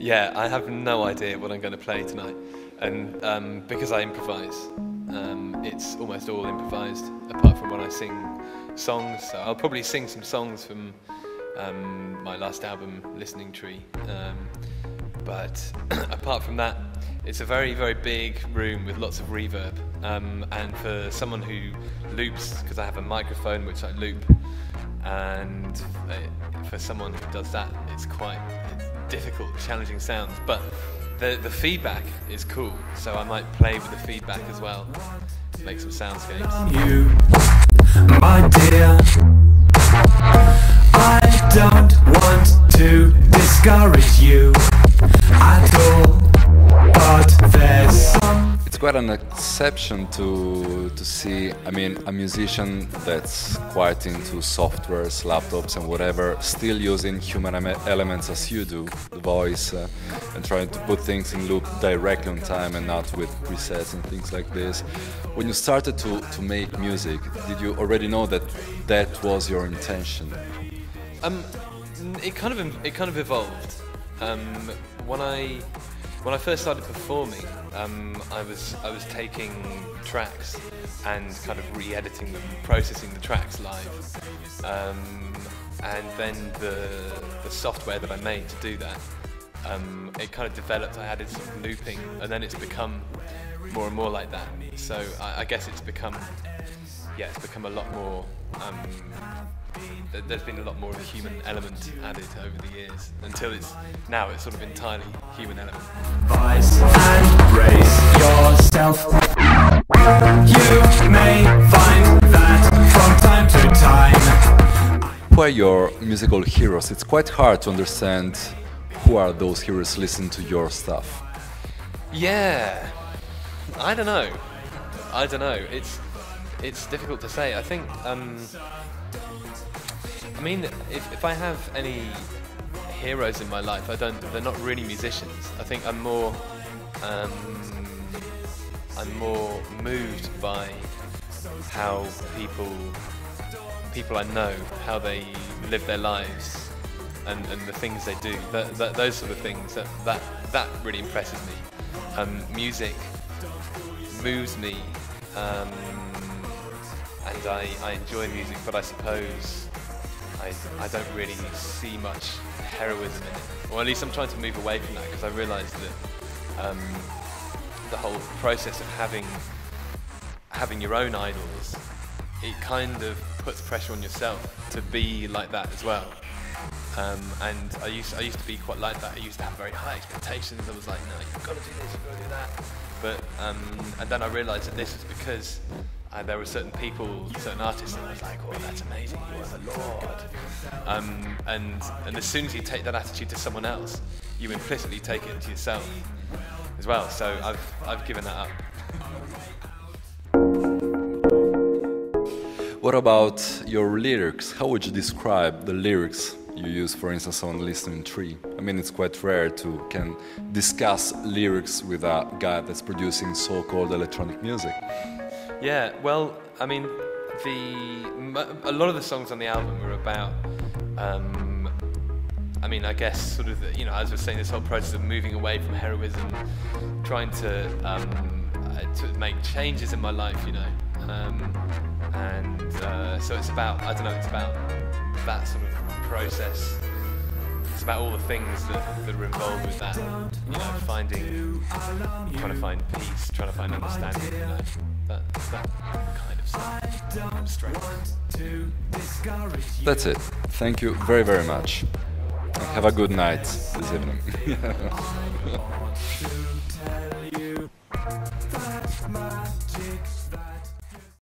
Yeah, I have no idea what I'm going to play tonight, and because I improvise, it's almost all improvised, apart from when I sing songs. So I'll probably sing some songs from my last album, Listening Tree, but apart from that, it's a very, very big room with lots of reverb, and for someone who loops, because I have a microphone which I loop, and for someone who does that, it's difficult, challenging sounds, but the feedback is cool, so I might play with the feedback as well, make some soundscapes. You, my dear, I don't want to discourage you at all, but there's It's quite an exception to see, I mean, a musician that's quite into softwares, laptops and whatever, still using human elements as you do, the voice, and trying to put things in loop directly on time and not with presets and things like this. When you started to make music, did you already know that that was your intention? It kind of evolved. When I first started performing, I was taking tracks and kind of re-editing them, processing the tracks live, and then the software that I made to do that, it kind of developed. I added some looping, and then it's become more and more like that. So I guess it's become a lot more. There's been a lot more of a human element added over the years, until now it's sort of entirely human element. advice and brace yourself. You may find that from time to time. Who are your musical heroes? It's quite hard to understand who are those heroes listening to your stuff. Yeah, I don't know. It's difficult to say. I think. I mean, if I have any heroes in my life, they're not really musicians. I think I'm more moved by how people I know, how they live their lives, and the things they do. Those sort of things that really impresses me. Music moves me, and I enjoy music, but I suppose I don't really see much heroism in it, or at least I'm trying to move away from that, because I realise that the whole process of having your own idols, it kind of puts pressure on yourself to be like that as well. And I used to be quite like that. I used to have very high expectations. I was like, no, you've got to do this, you've got to do that. But and then I realised that this was because there were certain people, certain artists, and I was like, oh, that's amazing, you are the Lord. And as soon as you take that attitude to someone else, you implicitly take it to yourself as well. So I've given that up. What about your lyrics? How would you describe the lyrics you use, for instance, on Listening Tree? I mean, it's quite rare to can discuss lyrics with a guy that's producing so-called electronic music. Yeah, well, I mean, a lot of the songs on the album are about, I mean, I guess sort of, as I was saying, this whole process of moving away from heroism, trying to make changes in my life, so it's about, I don't know, it's about that sort of process. It's about all the things that are involved with that, trying to find peace, trying to find understanding, that kind of stuff. Straight. That's it. Thank you very, very much. And have a good night this evening.